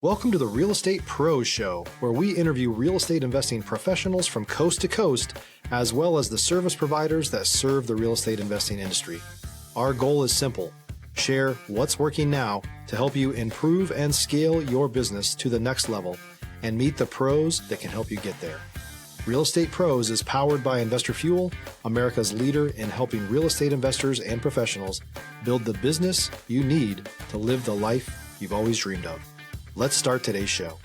Welcome to the Real Estate Pros Show, where we interview real estate investing professionals from coast to coast, as well as the service providers that serve the real estate investing industry. Our goal is simple: share what's working now to help you improve and scale your business to the next level and meet the pros that can help you get there. Real Estate Pros is powered by Investor Fuel, America's leader in helping real estate investors and professionals build the business you need to live the life you've always dreamed of. Let's start today's show.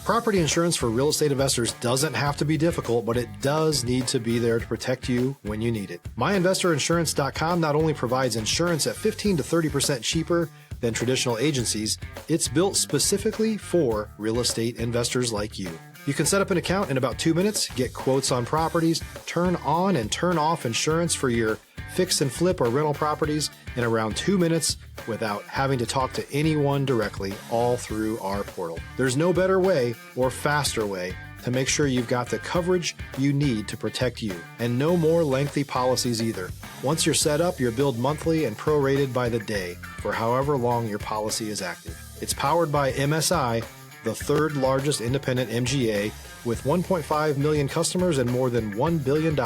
Property insurance for real estate investors doesn't have to be difficult, but it does need to be there to protect you when you need it. MyInvestorInsurance.com not only provides insurance at 15 to 30% cheaper than traditional agencies, it's built specifically for real estate investors like you. You can set up an account in about 2 minutes, get quotes on properties, turn on and turn off insurance for your fix and flip or rental properties in around 2 minutes without having to talk to anyone directly, all through our portal. There's no better way or faster way to make sure you've got the coverage you need to protect you, and no more lengthy policies either. Once you're set up, you're billed monthly and prorated by the day for however long your policy is active. It's powered by MSI, the third largest independent MGA, with 1.5 million customers and more than $1 billion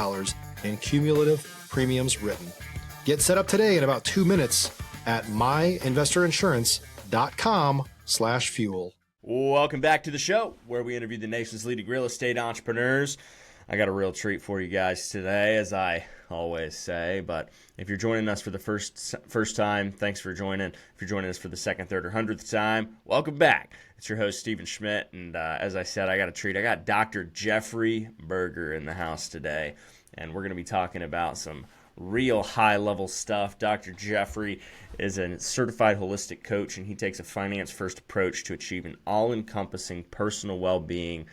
in cumulative premiums written. Get set up today in about 2 minutes at myinvestorinsurance.com/fuel. Welcome back to the show, where we interview the nation's leading real estate entrepreneurs. I got a real treat for you guys today, as I always say. But if you're joining us for the first time, thanks for joining. If you're joining us for the second, third, or 100th time, welcome back. It's your host, Stephen Schmidt. And as I said, I got a treat. I got Dr. Jeffrey Berger in the house today. And we're going to be talking about some real high-level stuff. Dr. Jeffrey is a certified holistic coach, and he takes a finance-first approach to achieving all-encompassing personal well-being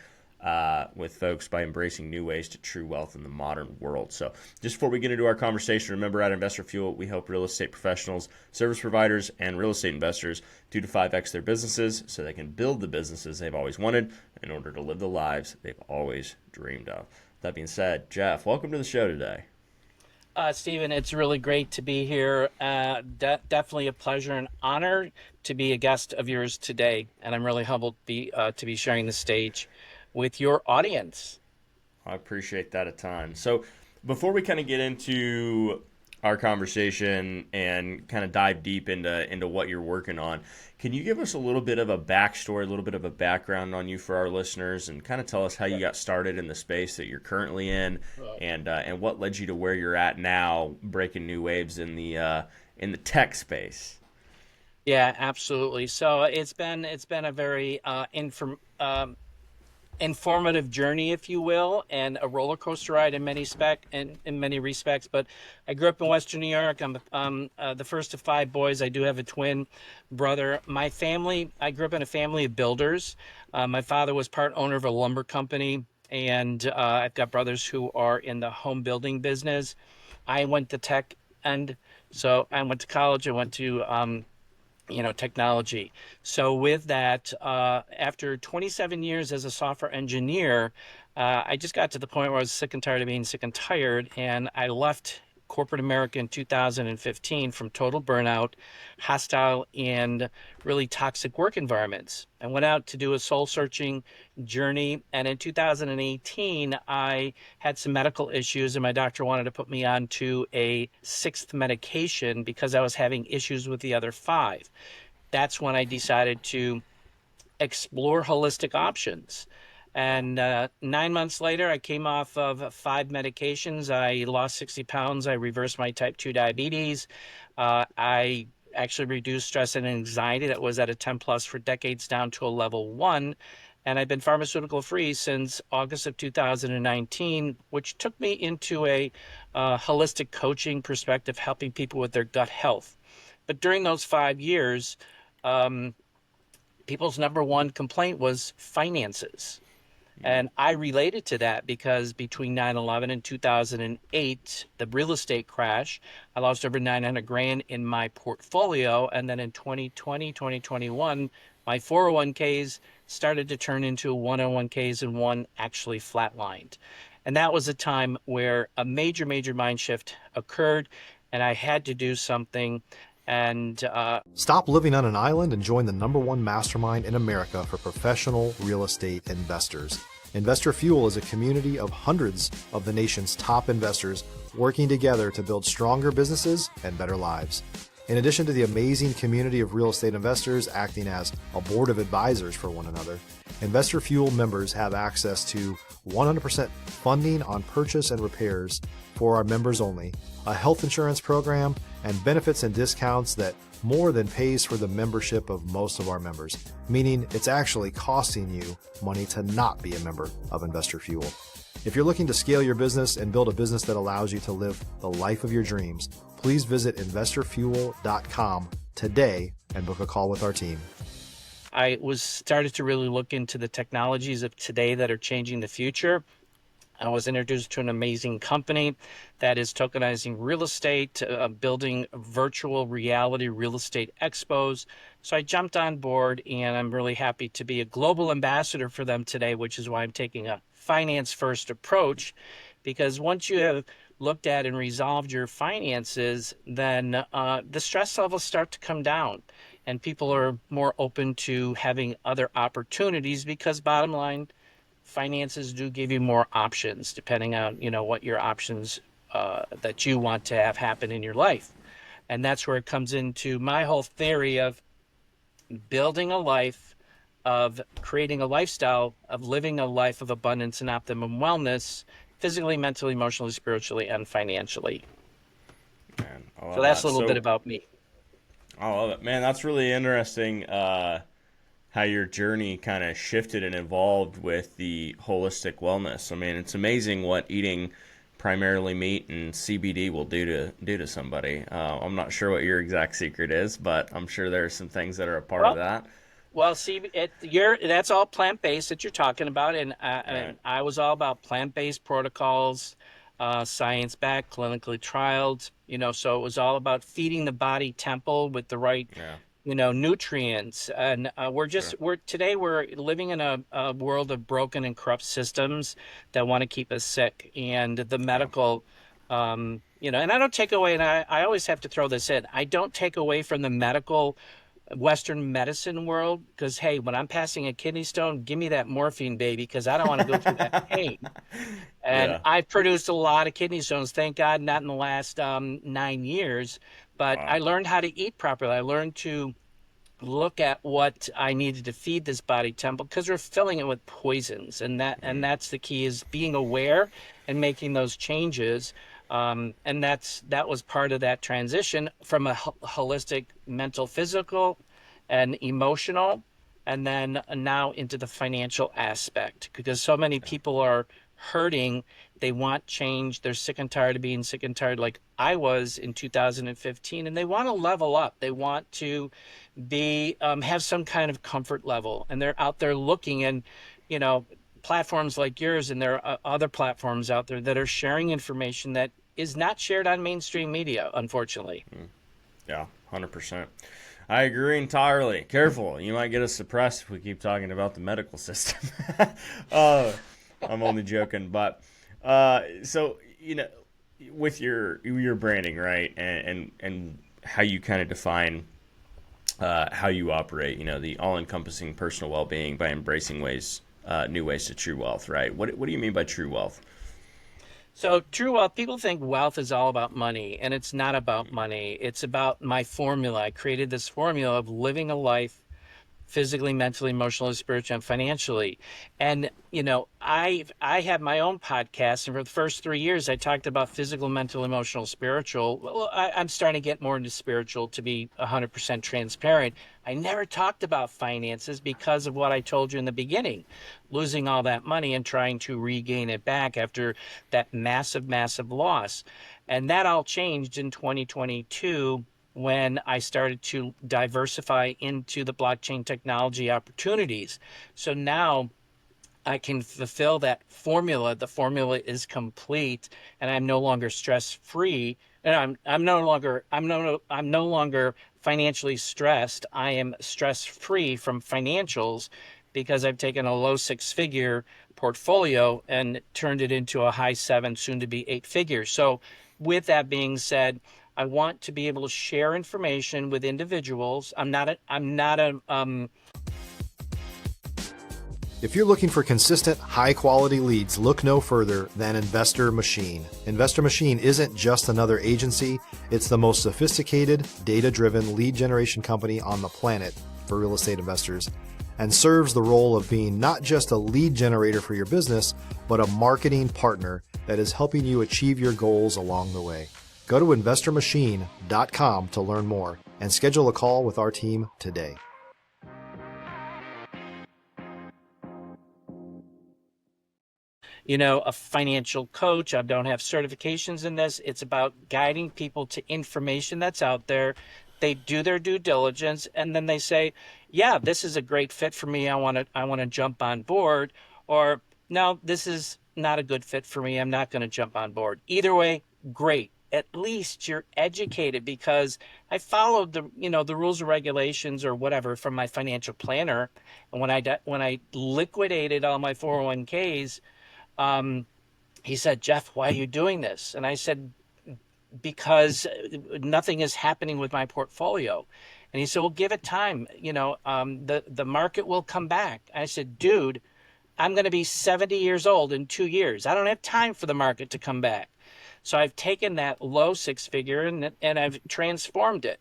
with folks by embracing new ways to true wealth in the modern world. So just before we get into our conversation, remember at Investor Fuel, we help real estate professionals, service providers, and real estate investors 2 to 5x their businesses so they can build the businesses they've always wanted in order to live the lives they've always dreamed of. That being said, Jeff, welcome to the show today. Stephen, it's really great to be here. Definitely a pleasure and honor to be a guest of yours today, and I'm really humbled to be sharing the stage with your audience. I appreciate that a ton. So before we kind of get into our conversation and kind of dive deep into what you're working on, can you give us a little bit of a backstory, a little bit of a background on you for our listeners, and kind of tell us how you got started in the space that you're currently in, and what led you to where you're at now, breaking new waves in the tech space? Yeah, absolutely. So it's been a very informative journey, if you will, and a roller coaster ride in many respects. But I grew up in Western New York. I'm the first of 5 boys. I do have a twin brother. I grew up in a family of builders. My father was part owner of a lumber company, and I've got brothers who are in the home building business. I went to tech, and so I went to college. I went to technology. So with that, after 27 years as a software engineer, I just got to the point where I was sick and tired of being sick and tired, and I left corporate America in 2015 from total burnout, hostile, and really toxic work environments. I went out to do a soul-searching journey, and in 2018, I had some medical issues, and my doctor wanted to put me onto a 6th medication because I was having issues with the other 5. That's when I decided to explore holistic options. And 9 months later, I came off of 5 medications. I lost 60 pounds. I reversed my type 2 diabetes. I actually reduced stress and anxiety that was at a 10 plus for decades down to a level 1. And I've been pharmaceutical free since August of 2019, which took me into a holistic coaching perspective, helping people with their gut health. But during those 5 years, people's number one complaint was finances. And I related to that because between 9/11 and 2008, the real estate crash, I lost over 900 grand in my portfolio. And then in 2020, 2021, my 401ks started to turn into 101ks, and one actually flatlined. And that was a time where a major mind shift occurred, and I had to do something. And Stop living on an island and join the #1 mastermind in America for professional real estate investors. Investor Fuel is a community of hundreds of the nation's top investors working together to build stronger businesses and better lives. In addition to the amazing community of real estate investors acting as a board of advisors for one another, Investor Fuel members have access to 100% funding on purchase and repairs for our members only, a health insurance program, and benefits and discounts that more than pays for the membership of most of our members, meaning it's actually costing you money to not be a member of Investor Fuel. If you're looking to scale your business and build a business that allows you to live the life of your dreams, please visit investorfuel.com today and book a call with our team. I started to really look into the technologies of today that are changing the future. I was introduced to an amazing company that is tokenizing real estate, building virtual reality real estate expos. So I jumped on board, and I'm really happy to be a global ambassador for them today, which is why I'm taking a finance first approach, because once you have looked at and resolved your finances, then the stress levels start to come down, and people are more open to having other opportunities, because bottom line, finances do give you more options depending on, what your options that you want to have happen in your life. And that's where it comes into my whole theory of building a life, of creating a lifestyle, of living a life of abundance and optimum wellness, physically, mentally, emotionally, spiritually, and financially. Man, so that's a little bit about me. I love it, man. That's really interesting. How your journey kind of shifted and evolved with the holistic wellness. I mean, it's amazing what eating primarily meat and CBD will do to somebody. I'm not sure what your exact secret is, but I'm sure there are some things that are a part of that. Well, see, that's all plant-based that you're talking about, and I was all about plant-based protocols, science-backed, clinically trialed. So it was all about feeding the body temple with the right. Yeah. Nutrients, and today we're living in a world of broken and corrupt systems that want to keep us sick, and the medical, and I don't take away, and I always have to throw this in, I don't take away from the medical Western medicine world, because hey, when I'm passing a kidney stone, give me that morphine, baby, because I don't want to go through that pain. And I've produced a lot of kidney stones, thank God, not in the last 9 years. But wow. I learned how to eat properly. I learned to look at what I needed to feed this body temple, because we're filling it with poisons, and that's the key, is being aware and making those changes. And that was part of that transition from a holistic mental, physical, and emotional, and then now into the financial aspect, because so many people are hurting. They want change. They're sick and tired of being sick and tired, like I was in 2015, and they want to level up. They want to be have some kind of comfort level, and they're out there looking, and platforms like yours, and there are other platforms out there that are sharing information that is not shared on mainstream media, unfortunately. Yeah, 100%. I agree entirely. Careful, you might get us suppressed if we keep talking about the medical system. I'm only joking, but so with your branding, right, and how you kind of define how you operate, the all-encompassing personal well-being by embracing new ways to true wealth, right? What do you mean by true wealth? So true wealth, people think wealth is all about money, and it's not about money. It's about my formula. I created this formula of living a life physically, mentally, emotionally, spiritually, and financially. And, I have my own podcast, and for the first 3 years, I talked about physical, mental, emotional, spiritual. Well, I'm starting to get more into spiritual, to be 100% transparent. I never talked about finances because of what I told you in the beginning, losing all that money and trying to regain it back after that massive, massive loss. And that all changed in 2022 when I started to diversify into the blockchain technology opportunities. So now I can fulfill that formula. The formula is complete, and I'm no longer stress-free. And I'm no longer financially stressed. I am stress-free from financials, because I've taken a low six-figure portfolio and turned it into a high seven, soon to be 8 figures. So with that being said, I want to be able to share information with individuals. I'm not a If you're looking for consistent, high-quality leads, look no further than Investor Machine. Investor Machine isn't just another agency, it's the most sophisticated, data-driven lead generation company on the planet for real estate investors, and serves the role of being not just a lead generator for your business, but a marketing partner that is helping you achieve your goals along the way. Go to investormachine.com to learn more and schedule a call with our team today. a financial coach. I don't have certifications in this. It's about guiding people to information that's out there. They do their due diligence and then they say, yeah, this is a great fit for me. I want to jump on board. Or no, this is not a good fit for me. I'm not going to jump on board. Either way, great. At least you're educated, because I followed the rules and regulations or whatever from my financial planner. And when I liquidated all my 401ks, he said, Jeff, why are you doing this? And I said, because nothing is happening with my portfolio. And he said, well, give it time. The market will come back. I said, dude, I'm going to be 70 years old in 2 years. I don't have time for the market to come back. So I've taken that low six figure and I've transformed it.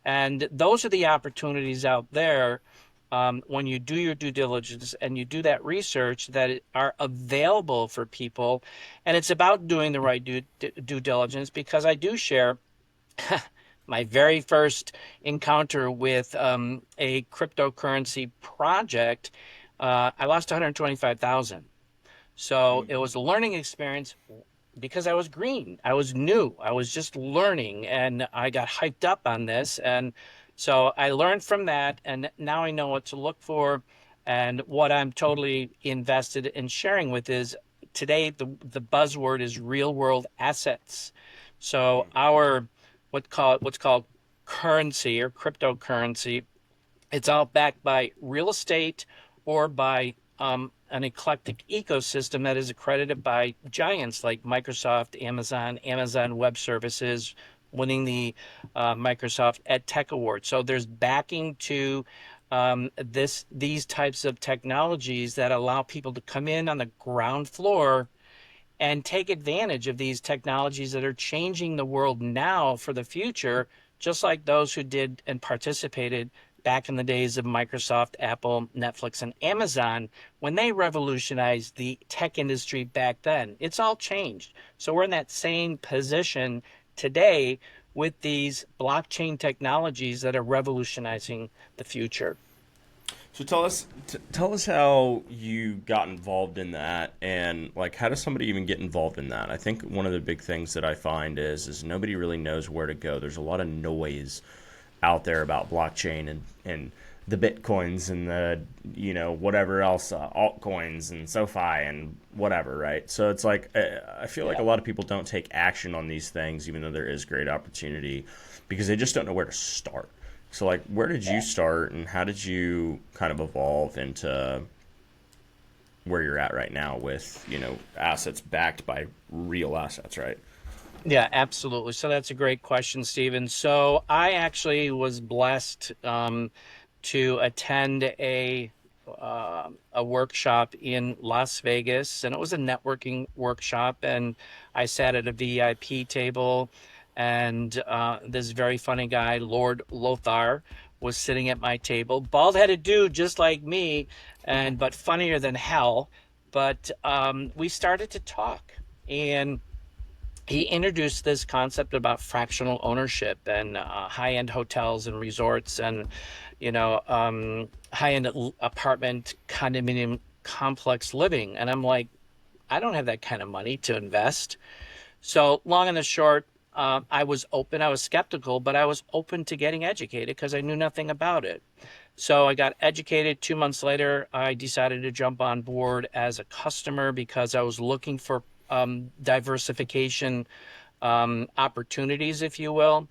And those are the opportunities out there, when you do your due diligence and you do that research, that are available for people. And it's about doing the right due diligence, because I do share my very first encounter with a cryptocurrency project. I lost 125,000. So it was a learning experience, because I was green. I was new. I was just learning, and I got hyped up on this. And so I learned from that, and now I know what to look for. And what I'm totally invested in sharing with is, today the buzzword is real world assets. So our what's called currency or cryptocurrency, it's all backed by real estate or by an eclectic ecosystem that is accredited by giants like Microsoft, Amazon Web Services, winning the Microsoft EdTech Award. So there's backing to these types of technologies that allow people to come in on the ground floor and take advantage of these technologies that are changing the world now for the future, just like those who did and participated back in the days of Microsoft, Apple, Netflix, and Amazon, when they revolutionized the tech industry back then. It's all changed. So we're in that same position today with these blockchain technologies that are revolutionizing the future. So tell us how you got involved in that, and like, how does somebody even get involved in that? I think one of the big things that I find is nobody really knows where to go. There's a lot of noise out there about blockchain and the Bitcoins and the whatever else, altcoins and SoFi and whatever, right? So it's like, I feel like a lot of people don't take action on these things, even though there is great opportunity, because they just don't know where to start. So like, where did you start, and how did you kind of evolve into where you're at right now with, assets backed by real assets, right? Yeah, absolutely. So that's a great question, Stephen. So I actually was blessed to attend a workshop in Las Vegas, and it was a networking workshop, and I sat at a VIP table, and this very funny guy, Lord Lothar, was sitting at my table, bald-headed dude just like me, but funnier than hell. But we started to talk, and he introduced this concept about fractional ownership and high-end hotels and resorts and, high-end apartment condominium complex living. And I'm like, I don't have that kind of money to invest. So long and the short, I was open. I was skeptical, but I was open to getting educated because I knew nothing about it. So I got educated. 2 months later, I decided to jump on board as a customer because I was looking for diversification opportunities, if you will.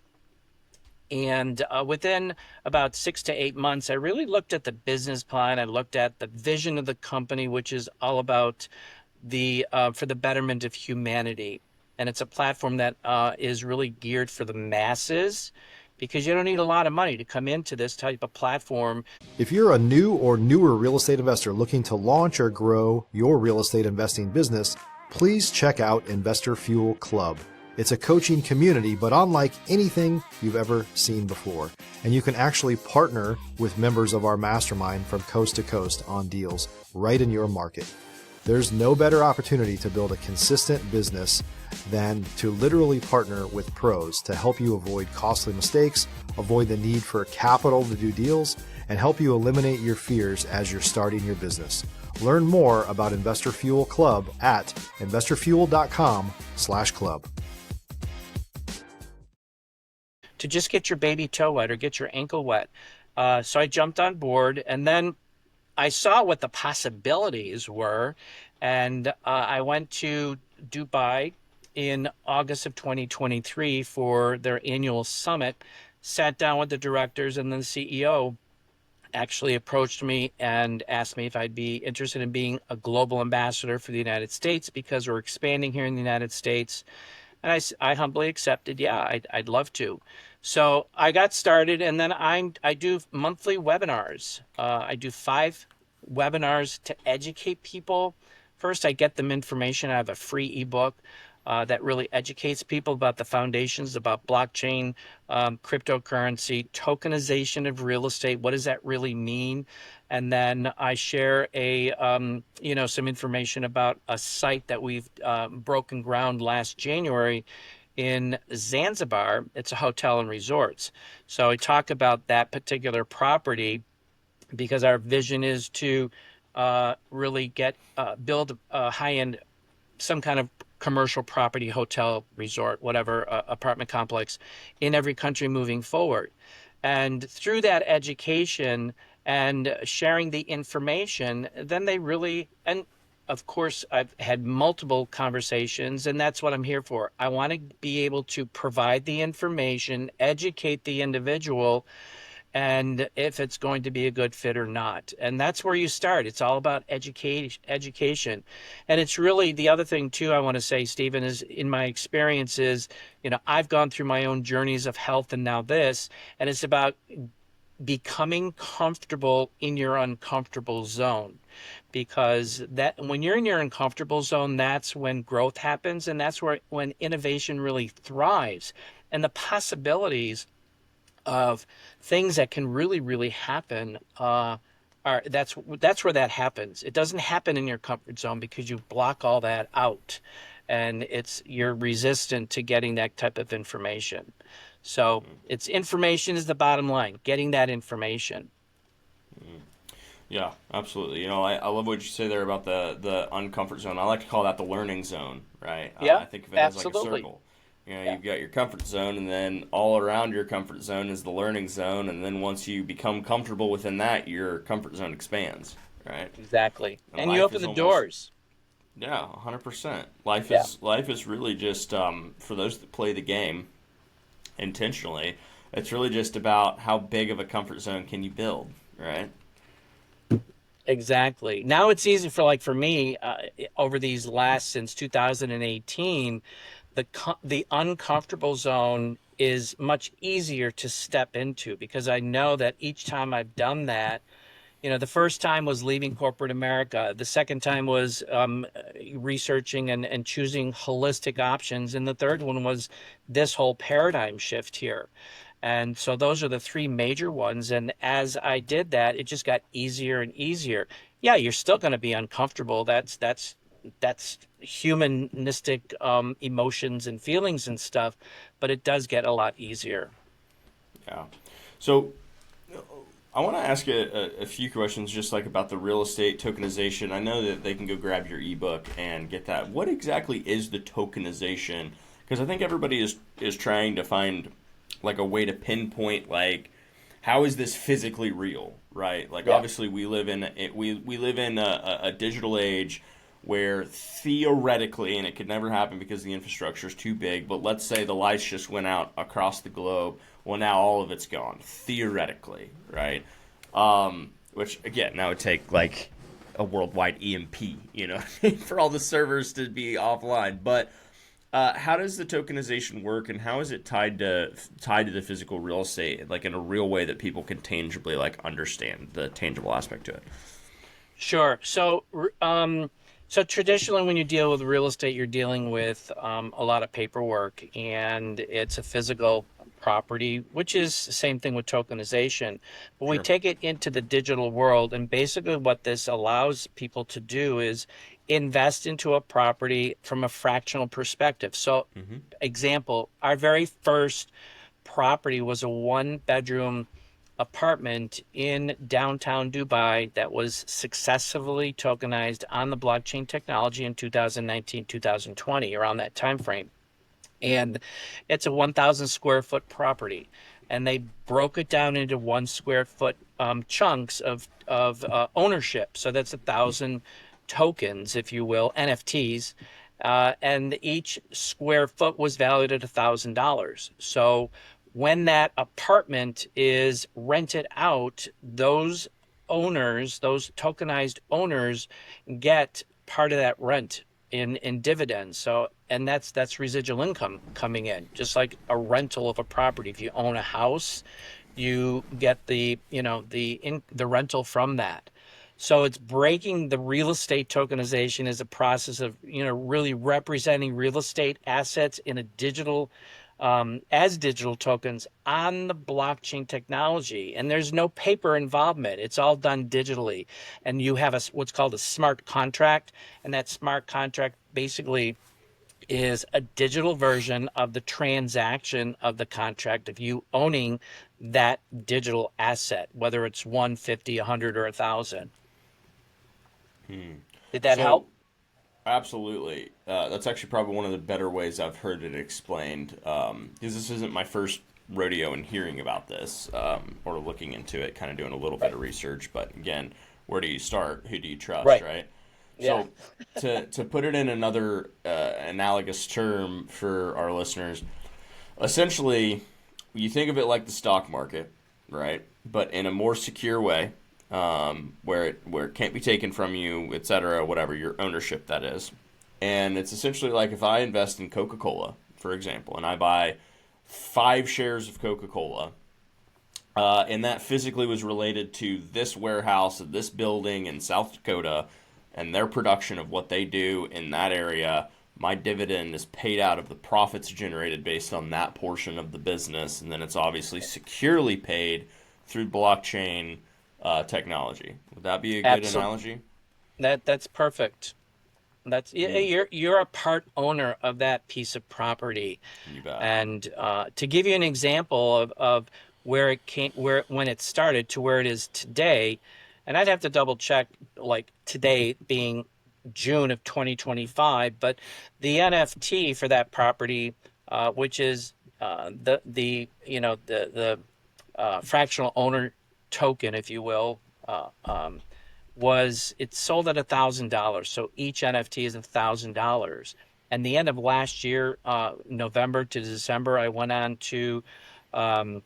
And within about 6 to 8 months, I really looked at the business plan. I looked at the vision of the company, which is all about for the betterment of humanity. and it's a platform that is really geared for the masses, because you don't need a lot of money to come into this type of platform. If you're a new or newer real estate investor looking to launch or grow your real estate investing business, please check out Investor Fuel Club. It's a coaching community, but unlike anything you've ever seen before. And you can actually partner with members of our mastermind from coast to coast on deals right in your market. There's no better opportunity to build a consistent business than to literally partner with pros to help you avoid costly mistakes, avoid the need for capital to do deals, and help you eliminate your fears as you're starting your business. Learn more about Investor Fuel Club at investorfuel.com/club. To just get your baby toe wet or get your ankle wet. So I jumped on board, and then I saw what the possibilities were, and I went to Dubai in August of 2023 for their annual summit, sat down with the directors, and then the CEO actually approached me and asked me if I'd be interested in being a global ambassador for the United States, because we're expanding here in the United States. And I humbly accepted, yeah, I'd love to. So I got started, and then I do monthly webinars. I do 5 webinars to educate people. First, I get them information. I have a free ebook that really educates people about the foundations, about blockchain, cryptocurrency, tokenization of real estate. What does that really mean? And then I share some information about a site that we've broken ground last January in Zanzibar. It's a hotel and resorts. So I talk about that particular property because our vision is to really build a high-end, some kind of commercial property, hotel, resort, whatever, apartment complex in every country moving forward. And through that education and sharing the information, then they really, and of course, I've had multiple conversations, and that's what I'm here for. I want to be able to provide the information, educate the individual, and if it's going to be a good fit or not. And that's where you start. It's all about education. And it's really the other thing too I want to say, Stephen, is in my experiences, I've gone through my own journeys of health and now this, and it's about becoming comfortable in your uncomfortable zone. Because that when you're in your uncomfortable zone, that's when growth happens, and that's when innovation really thrives. And the possibilities of things that can really, really happen that's where that happens. It doesn't happen in your comfort zone because you block all that out, and you're resistant to getting that type of information. So it's information is the bottom line, getting that information. Yeah, absolutely. I love what you say there about the uncomfort zone. I like to call that the learning zone, right? Yeah, I think of it absolutely. as like a circle. Yeah. You've got your comfort zone, and then all around your comfort zone is the learning zone, and then once you become comfortable within that, your comfort zone expands, right? Exactly. And you open the doors. Yeah, 100%. Life is really just for those that play the game intentionally. It's really just about how big of a comfort zone can you build, right? Exactly. Now it's easy for me over these since 2018, the uncomfortable zone is much easier to step into, because I know that each time I've done that, the first time was leaving corporate America. The second time was researching and choosing holistic options. And the third one was this whole paradigm shift here. And so those are the 3 major ones. And as I did that, it just got easier and easier. Yeah, you're still going to be uncomfortable. That's humanistic emotions and feelings and stuff, but it does get a lot easier. Yeah. So I want to ask you a few questions just like about the real estate tokenization. I know that they can go grab your ebook and get that. What exactly is the tokenization? Because I think everybody is trying to find like a way to pinpoint like how is this physically real, right? Like obviously we live in a digital age where theoretically, and it could never happen because the infrastructure is too big, but let's say the lights just went out across the globe. Well, now all of it's gone, theoretically, right? Which, again, that would take, like, a worldwide EMP, for all the servers to be offline. But How does the tokenization work, and how is it tied to the physical real estate, like in a real way that people can tangibly like understand the tangible aspect to it? Sure. So traditionally, when you deal with real estate, you're dealing with a lot of paperwork, and it's a physical property, which is the same thing with tokenization. But we Sure. take it into the digital world, and basically, what this allows people to do is invest into a property from a fractional perspective. So, Mm-hmm. example, our very first property was a one-bedroom apartment in downtown Dubai that was successfully tokenized on the blockchain technology in 2019, 2020, around that time frame. And it's a 1,000 square foot property. And they broke it down into 1 square foot chunks of ownership. So that's 1,000 tokens, if you will, NFTs. And each square foot was valued at $1,000. So when that apartment is rented out, those owners, those tokenized owners, get part of that rent in dividends. So, and that's residual income coming in, just like a rental of a property. If you own a house, you get the the rental from that. So it's breaking the real estate tokenization is a process of really representing real estate assets in a digital as digital tokens on the blockchain technology, and there's no paper involvement. It's all done digitally, and you have what's called a smart contract, and that smart contract basically is a digital version of the transaction of the contract of you owning that digital asset, whether it's 150, 100, or 1,000. Did that So help? absolutely. That's actually probably one of the better ways I've heard it explained. Because this isn't my first rodeo in hearing about this or looking into it, kind of doing a little bit of research. But again, where do you start? Who do you trust, Right. right? Yeah. So to put it in another analogous term for our listeners, essentially, you think of it like the stock market, right? But in a more secure way, where it can't be taken from you, et cetera, whatever your ownership that is. And it's essentially like if I invest in Coca-Cola, for example, and I buy 5 shares of Coca-Cola, and that physically was related to this warehouse, this building in South Dakota, and their production of what they do in that area. My dividend is paid out of the profits generated based on that portion of the business, and then it's obviously securely paid through blockchain technology. Would that be a good Absolutely. analogy? That's perfect. That's Mm, you're a part owner of that piece of property. you bet. And to give you an example of where it came, where when it started to where it is today, and I'd have to double check, like today being June of 2025, but the NFT for that property, which is the fractional owner token, if you will, was it's sold at $1,000. So each NFT is $1,000. And the end of last year, November to December, I went on to um,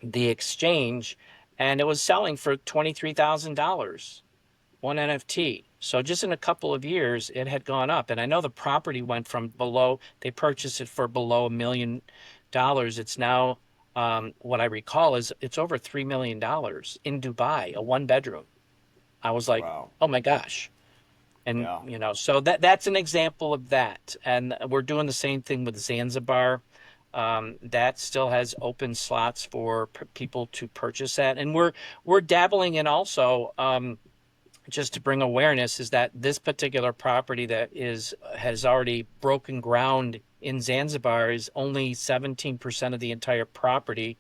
the exchange, and it was selling for $23,000, one NFT. So just in a couple of years, it had gone up. And I know the property went from below, they purchased it for below $1 million. It's now, what I recall is it's over $3 million in Dubai, a one bedroom. I was like, Wow. oh my gosh. And, Yeah. so that's an example of that. And we're doing the same thing with Zanzibar. That still has open slots for people to purchase that. And we're dabbling in also, just to bring awareness, is that this particular property that has already broken ground in Zanzibar is only 17% of the entire property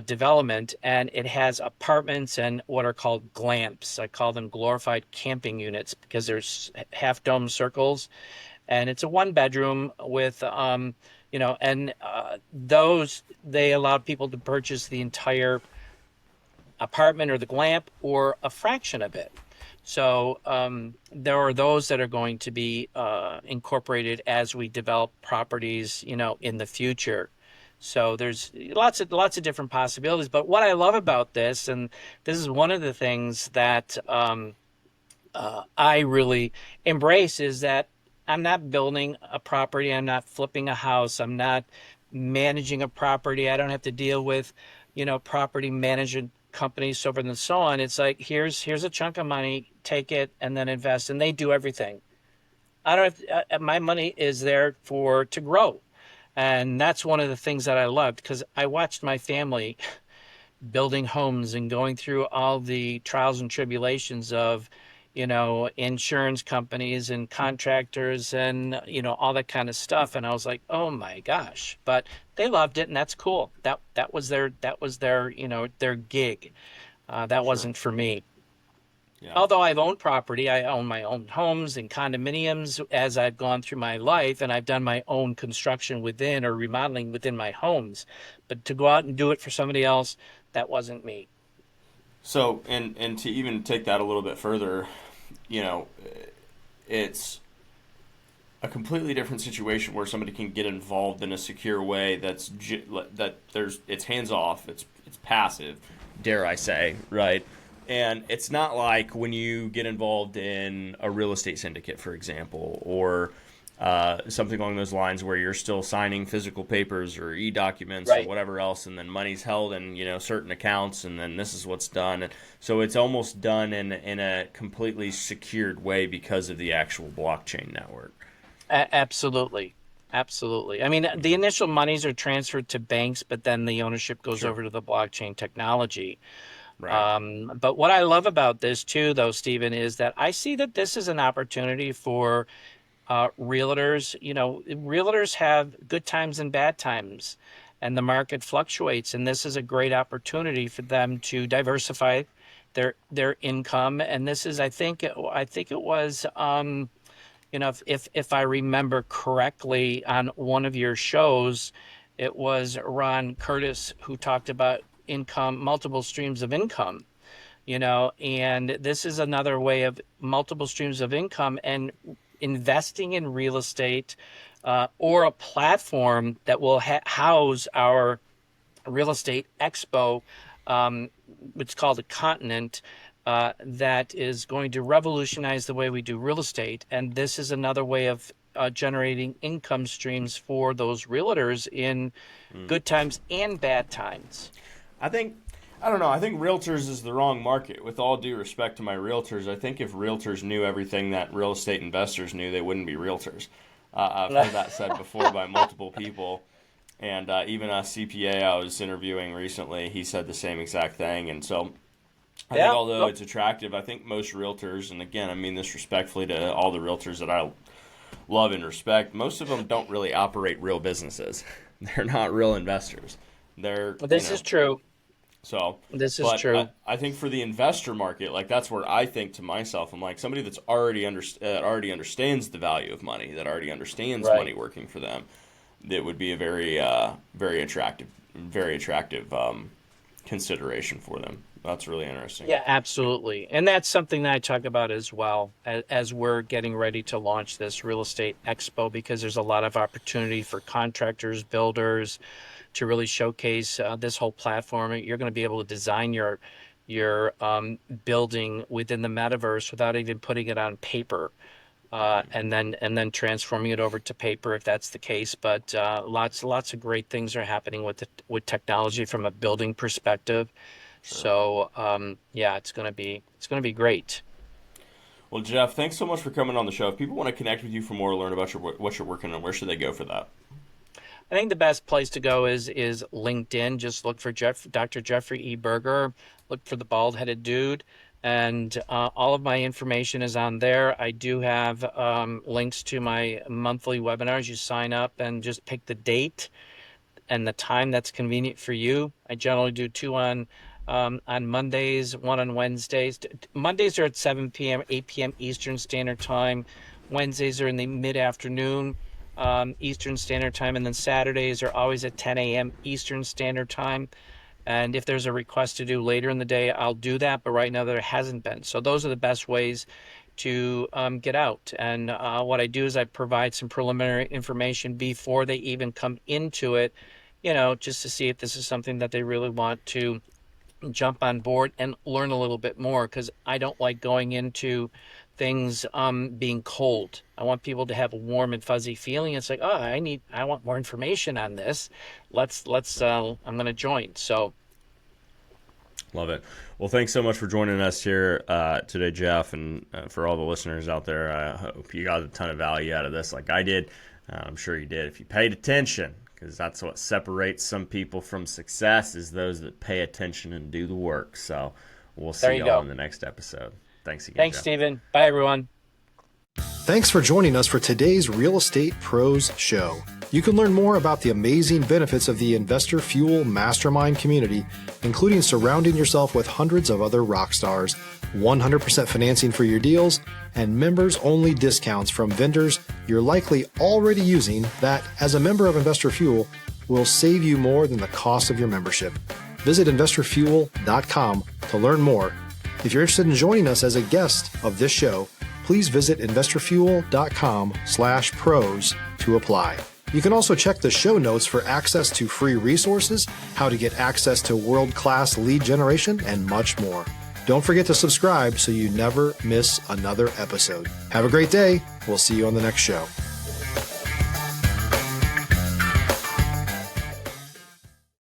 development, and it has apartments and what are called glamps. I call them glorified camping units because there's half dome circles, and it's a one bedroom with and those, they allowed people to purchase the entire apartment or the glamp or a fraction of it. So there are those that are going to be incorporated as we develop properties, in the future. So there's lots of different possibilities. But what I love about this, and this is one of the things that I really embrace, is that I'm not building a property. I'm not flipping a house. I'm not managing a property. I don't have to deal with, property management companies, so forth and so on. It's like, here's a chunk of money, take it and then invest. And they do everything. I don't have, my money is there to grow. And that's one of the things that I loved, because I watched my family building homes and going through all the trials and tribulations of, insurance companies and contractors and, all that kind of stuff. And I was like, oh my gosh, but they loved it. And that's cool. That was their, their gig. That wasn't for me. Yeah. Although I've owned property, I own my own homes and condominiums as I've gone through my life, and I've done my own construction within or remodeling within my homes. But to go out and do it for somebody else, that wasn't me. So, and to even take that a little bit further, it's a completely different situation where somebody can get involved in a secure way it's hands off, it's passive, dare I say, right? And it's not like when you get involved in a real estate syndicate, for example, or something along those lines where you're still signing physical papers or e-documents Right. or whatever else, and then money's held in certain accounts, and then this is what's done. And so it's almost done in a completely secured way because of the actual blockchain network. Absolutely. Absolutely. I mean, the initial monies are transferred to banks, but then the ownership goes Sure. over to the blockchain technology. Right. But what I love about this too, though, Stephen, is that I see that this is an opportunity for realtors. Realtors have good times and bad times, and the market fluctuates. And this is a great opportunity for them to diversify their income. And this is, I think it was, if I remember correctly, on one of your shows, it was Ron Curtis who talked about multiple streams of income, and this is another way of multiple streams of income and investing in real estate, or a platform that will house our real estate expo, it's called a continent, that is going to revolutionize the way we do real estate. And this is another way of generating income streams for those realtors in good times and bad times. I don't know. I think realtors is the wrong market. With all due respect to my realtors, I think if realtors knew everything that real estate investors knew, they wouldn't be realtors. I've heard that said before by multiple people. And even a CPA I was interviewing recently, he said the same exact thing. And so I think although it's attractive, I think most realtors, and again, I mean this respectfully to all the realtors that I love and respect, most of them don't really operate real businesses. They're not real investors. This is true. So this is true. I think for the investor market, like that's where I think to myself, I'm like somebody that's already already understands the value of money, that already understands money working for them. That would be a very attractive consideration for them. That's really interesting. Yeah, absolutely. And that's something that I talk about as well as we're getting ready to launch this real estate expo, because there's a lot of opportunity for contractors, builders to really showcase this whole platform. You're going to be able to design your building within the metaverse without even putting it on paper. And then transforming it over to paper if that's the case. But lots of great things are happening with technology from a building perspective. Sure. So it's gonna be great. Well, Jeff, thanks so much for coming on the show. If people want to connect with you for more, learn about what you're working on, where should they go for that? I think the best place to go is LinkedIn. Just look for Dr. Jeffrey E. Berger. Look for the bald-headed dude. And all of my information is on there. I do have links to my monthly webinars. You sign up and just pick the date and the time that's convenient for you. I generally do 2 on Mondays, 1 on Wednesdays. Mondays are at 7 p.m., 8 p.m. Eastern Standard Time. Wednesdays are in the mid-afternoon Eastern Standard Time. And then Saturdays are always at 10 a.m. Eastern Standard Time. And if there's a request to do later in the day, I'll do that. But right now there hasn't been. So those are the best ways to get out. And what I do is I provide some preliminary information before they even come into it, just to see if this is something that they really want to jump on board and learn a little bit more, because I don't like going into things being cold. I want people to have a warm and fuzzy feeling. It's like, oh, I want more information on this. Let's I'm going to join. So love it. Well, thanks so much for joining us here today, Jeff, and for all the listeners out there. I hope you got a ton of value out of this, like I did. I'm sure you did if you paid attention, because that's what separates some people from success, is those that pay attention and do the work. So we'll see y'all in the next episode. Thanks again. Thanks, Jeff. Stephen. Bye, everyone. Thanks for joining us for today's Real Estate Pros Show. You can learn more about the amazing benefits of the Investor Fuel Mastermind community, including surrounding yourself with hundreds of other rock stars, 100% financing for your deals, and members-only discounts from vendors you're likely already using that, as a member of Investor Fuel, will save you more than the cost of your membership. Visit investorfuel.com to learn more. If you're interested in joining us as a guest of this show, please visit investorfuel.com/pros to apply. You can also check the show notes for access to free resources, how to get access to world-class lead generation, and much more. Don't forget to subscribe so you never miss another episode. Have a great day. We'll see you on the next show.